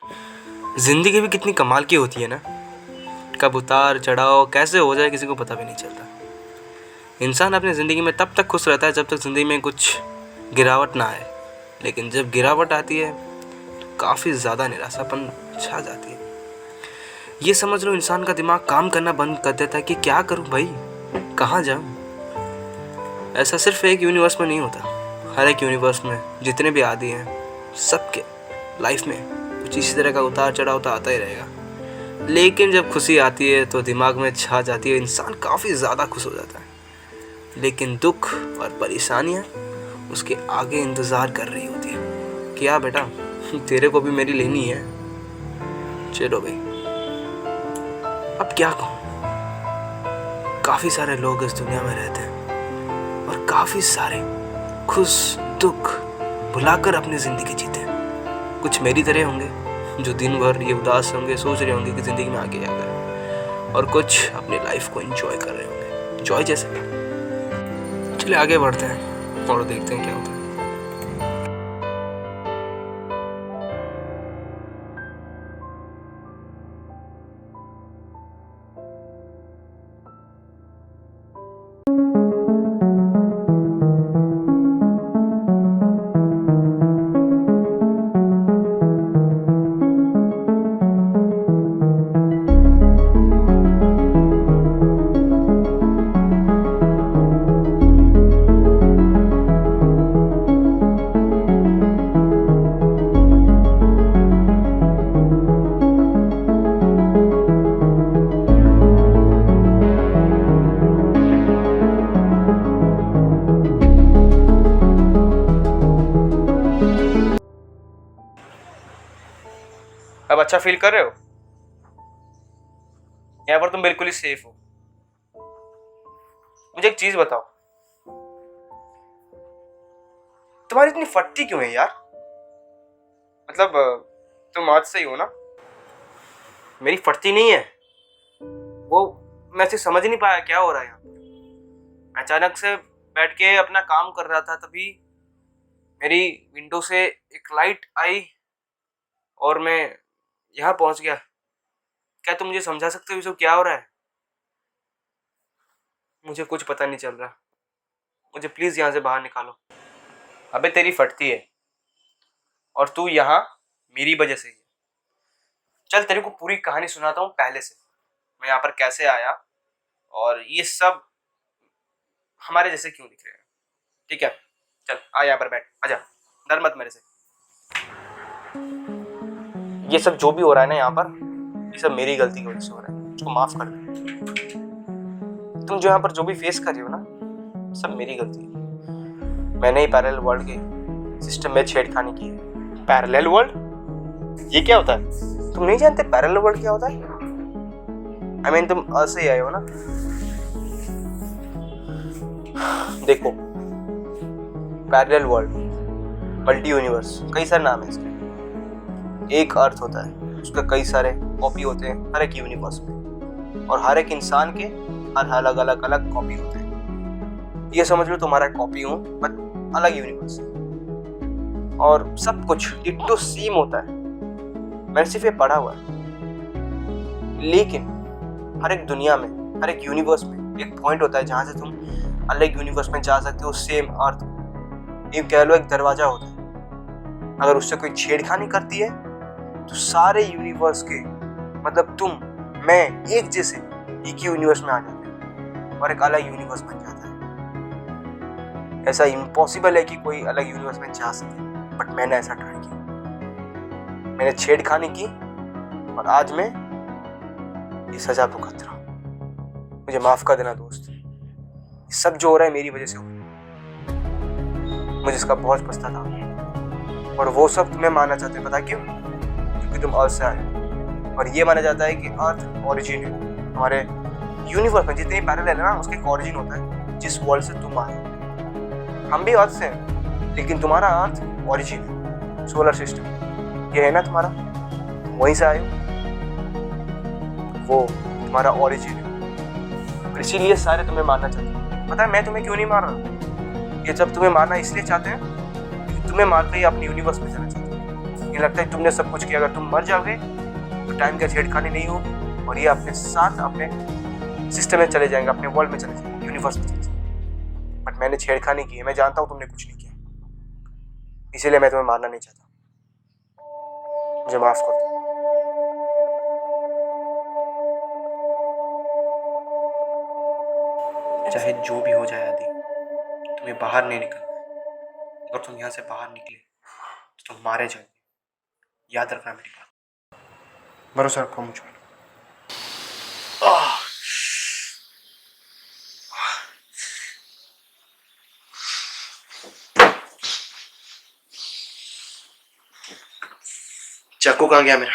ज़िंदगी भी कितनी कमाल की होती है ना। कब उतार चढ़ाव कैसे हो जाए किसी को पता भी नहीं चलता। इंसान अपनी ज़िंदगी में तब तक खुश रहता है जब तक ज़िंदगी में कुछ गिरावट ना आए, लेकिन जब गिरावट आती है तो काफ़ी ज़्यादा निराशापन छा जाती है। ये समझ लो इंसान का दिमाग काम करना बंद कर देता है कि क्या करूं भाई, कहाँ जाऊं। ऐसा सिर्फ एक यूनिवर्स में नहीं होता, हर एक यूनिवर्स में जितने भी आदि हैं सबके लाइफ में कुछ इसी तरह का उतार चढ़ाव तो आता ही रहेगा। लेकिन जब खुशी आती है तो दिमाग में छा जाती है, इंसान काफ़ी ज़्यादा खुश हो जाता है। लेकिन दुख और परेशानियाँ उसके आगे इंतज़ार कर रही होती है। क्या बेटा, तेरे को भी मेरी लेनी है। चलो भाई, अब क्या कहूँ। काफ़ी सारे लोग इस दुनिया में रहते हैं और काफ़ी सारे खुश दुख भुलाकर अपनी ज़िंदगी जीते हैं। कुछ मेरी तरह होंगे जो दिन भर ये उदास होंगे, सोच रहे होंगे कि ज़िंदगी में आगे क्या करें, और कुछ अपनी लाइफ को एंजॉय कर रहे होंगे, जॉय जैसे। चलिए आगे बढ़ते हैं और देखते हैं क्या होता है। अब अच्छा फील कर रहे हो? यहाँ पर तुम बिल्कुल ही सेफ हो। मुझे एक चीज बताओ, तुम्हारी इतनी फटती क्यों है यार? मतलब तुम आज से ही हो ना? मेरी फटती नहीं है वो, मैं ऐसे समझ नहीं पाया क्या हो रहा है यहाँ पर। अचानक से बैठ के अपना काम कर रहा था, तभी मेरी विंडो से एक लाइट आई और मैं यहाँ पहुंच गया। क्या तुम मुझे समझा सकते हो ये सब क्या हो रहा है? मुझे कुछ पता नहीं चल रहा, मुझे प्लीज यहाँ से बाहर निकालो। अबे तेरी फटती है और तू यहाँ मेरी वजह से ही है। चल तेरे को पूरी कहानी सुनाता हूँ पहले से, मैं यहाँ पर कैसे आया और ये सब हमारे जैसे क्यों दिख रहे हैं। ठीक है, चल आ यहाँ पर बैठ, आजा, डर मत मेरे से। ये सब जो भी हो रहा है ना यहाँ पर, ये सब मेरी गलती की वजह से हो रहा है, उसको माफ कर दे। तुम जो यहाँ पर जो भी फेस कर रही हो ना, सब मेरी गलती है। मैंने ही पैरेलल वर्ल्ड के सिस्टम में छेड़खानी की है। Parallel world? ये क्या होता है? तुम नहीं जानते पैरेलल वर्ल्ड क्या होता है? I mean, तुम ऐसे ही आए हो ना। देखो, पैरेलल वर्ल्ड, मल्टी यूनिवर्स, कई सारे नाम है इसके। एक अर्थ होता है, उसके कई सारे कॉपी होते हैं हर एक यूनिवर्स में, और हर एक इंसान के हर अलग अलग अलग कॉपी होते हैं। ये समझ लो तुम्हारा कॉपी हूँ बट अलग यूनिवर्स है, और सब कुछ डिट्टो सेम होता है। मैंने सिर्फ ये पढ़ा हुआ है, लेकिन हर एक दुनिया में, हर एक यूनिवर्स में एक पॉइंट होता है जहाँ से तुम अलग यूनिवर्स में जा सकते हो, सेम अर्थ। ये कह लो एक दरवाजा होता है, अगर उससे कोई छेड़खानी करती है तो सारे यूनिवर्स के, मतलब तुम मैं एक जैसे एक ही यूनिवर्स में आ जाते हैं और एक अलग यूनिवर्स बन जाता है। ऐसा इम्पॉसिबल है कि कोई अलग यूनिवर्स में जा सके, बट मैंने ऐसा ट्राई किया। मैंने छेड़खानी की और आज मैं ये सजा भुगत रहा हूँ। मुझे माफ कर देना दोस्त, ये सब जो हो रहा है मेरी वजह से हो रहा है। मुझे इसका बहुत पछतावा था, और वो सब तुम्हें मानना चाहते हैं। पता क्यों? क्योंकि तुम अर्थ से आए हो, और ये माना जाता है कि अर्थ ओरिजिन है। हमारे यूनिवर्स में जितने पैरेलल है ना, उसका एक ओरिजिन होता है जिस वर्ल्ड से तुम आए हो। हम भी अर्थ से हैं, लेकिन तुम्हारा अर्थ ओरिजिन है, सोलर सिस्टम ये है ना तुम्हारा, तुम वहीं से आए हो, वो तुम्हारा ओरिजिन है। और इसीलिए सारे तुम्हें मानना चाहते हैं। पता है मैं तुम्हें क्यों नहीं मार रहा? ये जब तुम्हें मारना इसलिए चाहते हैं क्योंकि तुम्हें मारकर ही अपनी यूनिवर्स में जाना चाहते हैं। मुझे लगता है तुमने सब कुछ किया। अगर तुम मर जाओगे तो टाइम का छेड़खानी नहीं हो और ये अपने साथ अपने सिस्टम में चले जाएंगे, अपने वर्ल्ड में चले जाएंगे, यूनिवर्स में चले जाएंगे। बट मैंने छेड़खानी की है, मैं जानता हूँ तुमने कुछ नहीं किया, इसीलिए मैं तुम्हें मारना नहीं चाहता। मुझे माफ कर दो। चाहे जो भी हो जाए आदि, तुम्हें बाहर नहीं निकलना है। अगर तुम यहाँ से बाहर निकले तो तुम मारे जाओगे। याद रखना मेरी बात, भरोसा रखो मुझ पर। चाकू कहाँ गया मेरा?